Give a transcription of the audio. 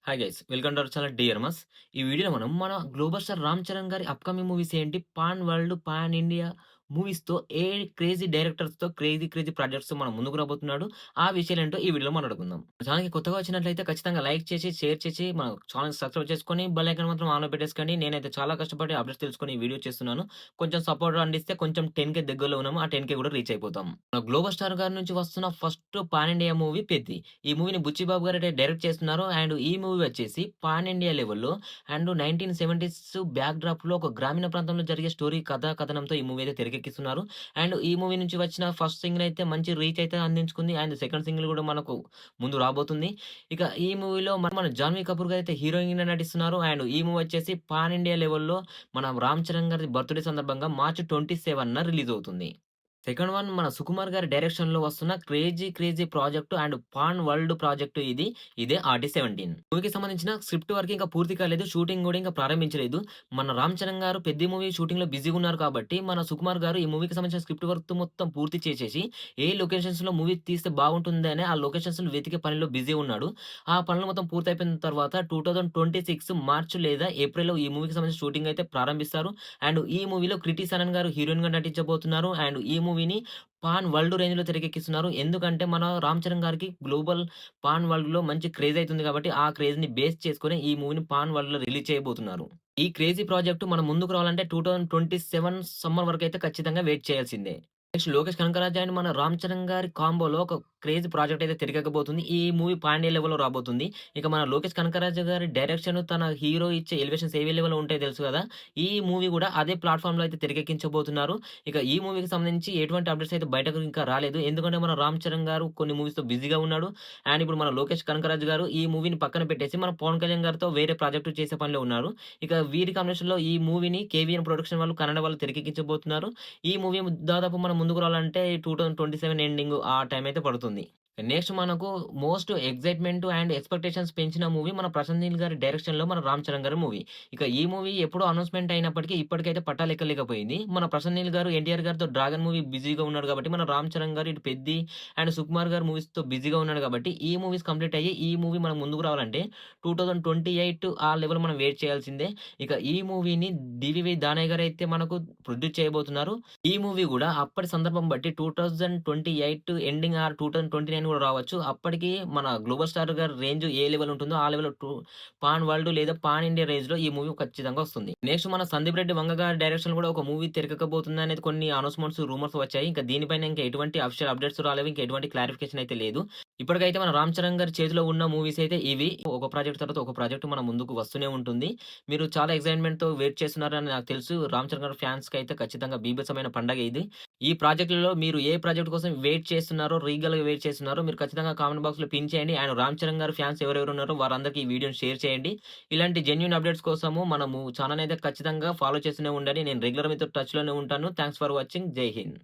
Hi guys. Welcome to our channel డియర్మస్. ఈ వీడియోలో మనం మన గ్లోబల్ స్టార్ 'రామ్ చరణ్' గారి అప్‌కమింగ్ మూవీస్ ఏంటి, పాన్ వరల్డ్, పాన్ ఇండియా మూవీస్‌తో క్రేజీ డైరెక్టర్స్‌తో క్రేజీ ప్రాజెక్ట్స్‌తో మన ముందుకు రాబోతున్నాడు. ఆ విషయాలేంటో ఈ వీడియోలో మాట్లాడుకుందాం. ఛానెల్‌కి కొత్తగా వచ్చినట్లయితే ఖచ్చితంగా లైక్ చేసి, షేర్ చేసి మన ఛానెల్‌ని సబ్స్క్రైబ్ చేసుకొని బెల్ ఐకాన్ మాత్రం ఆన్‌లో పెట్టేసుకోండి. నేనైతే చాలా కష్టపడి అప్డేట్స్ తెలుసుకొని ఈ వీడియో చేస్తున్నాను. కొంచెం సపోర్ట్ అందిస్తే కొంచెం 10,000 దగ్గరలో ఉన్నాము. ఆ 10,000 కూడా రీచ్ అయిపోతాం. మన గ్లోబల్ స్టార్ గారి నుంచి వస్తున్న first pan India movie 'Peddi'. ఈ మూవీని 'బుచ్చిబాబు' గారైతే డైరెక్ట్ చేస్తున్నారు. అండ్ ఈ మూవీ వచ్చేసి పాన్ ఇండియా లెవెల్‌లో అండ్ 1970స్ బ్యాక్ డ్రాప్‌లో ఒక గ్రామీణ ప్రాంతంలో జరిగే స్టోరీ కథా కథనంతో ఈ మూవీ అయితే తెరకెక్కిస్తున్నారు. అండ్ ఈ మూవీ నుంచి వచ్చిన ఫస్ట్ సింగిల్ అయితే మంచి రీచ్ అయితే అందించుకుంది. అండ్ సెకండ్ సింగిల్ కూడా మనకు ముందు రాబోతుంది. ఇక ఈ మూవీలో మన జాన్వీ కపూర్ గారైతే హీరోయిన్‌గా నటిస్తున్నారు. అండ్ ఈ మూవీ వచ్చేసి పాన్ ఇండియా లెవెల్‌లో మన 'రామ్ చరణ్' గారి బర్త్‌డే సందర్భంగా మార్చ్ 27న రిలీజ్ అవుతుంది. సెకండ్ వన్ మన 'సుకుమార్' గారి డైరెక్షన్‌లో వస్తున్న crazy project and pan world project ఇది. ఇదే 'ఆర్‌టి-17'. మూవీకి సంబంధించిన స్క్రిప్ట్ వర్క్ ఇంకా పూర్తి కాలేదు. షూటింగ్ గూడా ఇంకా ప్రారంభించలేదు. మన 'రామ్ చరణ్' గారు 'పెద్ది' మూవీ షూటింగ్‌లో బిజీగా ఉన్నారు కాబట్టి, మన 'సుకుమార్' గారు ఈ మూవీకి సంబంధించిన స్క్రిప్ట్ వర్క్ మొత్తం పూర్తి చేసేసి, ఏ లొకేషన్స్‌లో మూవీ తీస్తే బాగుంటుందని ఆ లొకేషన్స్‌ని వెతికే పనిలో బిజీ ఉన్నాడు. ఆ పనులు మొత్తం పూర్తయిపోయిన తర్వాత 2026 మార్చ్ లేదా ఏప్రిల్‌లో ఈ మూవీకి సంబంధించిన షూటింగ్ అయితే ప్రారంభిస్తారు. అండ్ ఈ మూవీలో 'కృతి సనన్' గారు హీరోయిన్‌గా నటించబోతున్నారు. అండ్ ఈ మూవీని పాన్ వరల్డ్ రేంజ్‌లో తెరకెక్కిస్తున్నారు. ఎందుకంటే మన 'రామ్ చరణ్' గారికి గ్లోబల్ పాన్ వరల్డ్‌లో మంచి క్రేజ్ అయితుంది కాబట్టి, ఆ క్రేజ్‌ని బేస్ చేసుకొని ఈ మూవీని పాన్ వరల్డ్‌లో రిలీజ్ చేయబోతున్నారు. ఈ క్రేజీ ప్రాజెక్ట్ మన ముందుకు రావాలంటే 2027 సమ్మర్ వరకైతే ఖచ్చితంగా వెయిట్ చేయాల్సిందే. నెక్స్ట్ 'లోకేష్ కనకరాజు' అండ్ మన 'రామ్ చరణ్' గారి కాంబోలో ఒక క్రేజీ ప్రాజెక్ట్ అయితే తెరకెక్కబోతుంది. ఈ మూవీ పాన్ ఇండియా లెవెల్‌లో రాబోతుంది. ఇక మన 'లోకేష్ కనకరాజు' గారి డైరెక్షన్ తన హీరో ఇచ్చే ఎలివేషన్స్ ఏ లెవెల్‌లో ఉంటాయో తెలుసు కదా! ఈ మూవీ కూడా అదే ప్లాట్‌ఫార్మ్‌లో అయితే తెరకెక్కించబోతున్నారు. ఇక ఈ మూవీకి సంబంధించి ఎటువంటి అప్డేట్స్ అయితే బయటకు ఇంకా రాలేదు. ఎందుకంటే మన 'రామ్ చరణ్' గారు కొన్ని మూవీస్‌తో బిజీగా ఉన్నాడు. అండ్ ఇప్పుడు మన 'లోకేష్ కనకరాజు' గారు ఈ మూవీని పక్కన పెట్టేసి మన 'పవన్ కళ్యాణ్' గారితో వేరే ప్రాజెక్ట్ చేసే పనిలో ఉన్నారు. ఇక వీరి కాంబినేషన్‌లో ఈ మూవీని 'కేవీఎన్ ప్రొడక్షన్' వాళ్ళు కన్నడ వాళ్ళు తెరకెక్కించబోతున్నారు. ఈ మూవీ దాదాపు మనం ముందుకు రావాలంటే 2027 ఎండింగ్ ఆ టైం అయితే పడుతుంది. నెక్స్ట్ మనకు మోస్ట్ ఎక్సైట్‌మెంట్ అండ్ ఎక్స్‌పెక్టేషన్స్ పెంచిన మూవీ మన 'ప్రశాంత్ నీల్' గారి డైరెక్షన్‌లో మన 'రామ్ చరణ్' గారి మూవీ. ఇక ఈ మూవీ ఎప్పుడో అనౌన్స్‌మెంట్ అయినప్పటికీ ఇప్పటికైతే పట్టాలెక్కలేకపోయింది. మన 'ప్రశాంత్ నీల్' గారు 'ఎన్టీఆర్' గారితో 'డ్రాగన్' మూవీ బిజీగా ఉన్నాడు కాబట్టి, మన 'రామ్ చరణ్' గారు ఇటు 'పెద్ది' అండ్ 'సుకుమార్' గారు మూవీస్‌తో బిజీగా ఉన్నాడు కాబట్టి, ఈ మూవీస్ కంప్లీట్ అయ్యి ఈ మూవీ మన ముందుకు రావాలంటే 2028 ఆ లెవెల్ మనం వెయిట్ చేయాల్సిందే. ఇక ఈ మూవీని 'డివివి దానయ్య' గారైతే మనకు ప్రొడ్యూస్ చేయబోతున్నారు. ఈ మూవీ గూడా అప్పటి సందర్భం బట్టి 2028 ఎండింగ్ ఆర్ 2029 గూడా రావచ్చు. అప్పటికి మన 'గ్లోబల్ స్టార్' గారి రేంజ్ ఏ లెవెల్ ఉంటుందో ఆ లెవెల్‌లో పాన్ వరల్డ్ లేదా పాన్ ఇండియా రేంజ్‌లో ఈ మూవీ ఖచ్చితంగా వస్తుంది. నెక్స్ట్ మన 'సందీప్ రెడ్డి వంగ' గారి డైరెక్షన్‌లో గూడా ఒక మూవీ తెరకెక్కబోతుంది అనేది కొన్ని అనౌన్స్‌మెంట్స్, రూమర్స్ వచ్చాయి. ఇంకా దీనిపైన ఇంకా ఎటువంటి అఫీషియల్ అప్డేట్స్ రాలేవు. ఇంకా ఎటువంటి క్లారిఫికేషన్ అయితే లేదు. ఇప్పటికైతే మన 'రామ్ చరణ్' గారి చేతిలో ఉన్న మూవీస్ అయితే ఇవి. ఒక ప్రాజెక్ట్ తర్వాత ఒక ప్రాజెక్ట్ మన ముందుకు వస్తూనే ఉంటుంది. మీరు చాలా ఎక్సైట్‌మెంట్‌తో వెయిట్ చేస్తున్నారని నాకు తెలుసు. 'రామ్ చరణ్' గారి ఫ్యాన్స్‌కైతే ఖచ్చితంగా బీభత్సమైన పండగ ఇది. ఈ ప్రాజెక్ట్‌లలో మీరు ఏ ప్రాజెక్ట్ కోసం వెయిట్ చేస్తున్నారో, రీగల్‌గా వెయిట్ చేస్తున్నారో మీరు ఖచ్చితంగా కామెంట్ బాక్స్‌లో పిన్ చేయండి. అండ్ 'రామ్ చరణ్' గారి ఫ్యాన్స్ ఎవరెవరు ఉన్నారో వారందరికీ ఈ వీడియోని షేర్ చేయండి. ఇలాంటి జెన్యూన్ అప్డేట్స్ కోసము మనము ఛానెల్‌ని అయితే ఖచ్చితంగా ఫాలో చేస్తూనే ఉండండి. నేను రెగ్యులర్ మీతో టచ్‌లోనే ఉంటాను. Thanks for watching. జై హింద్.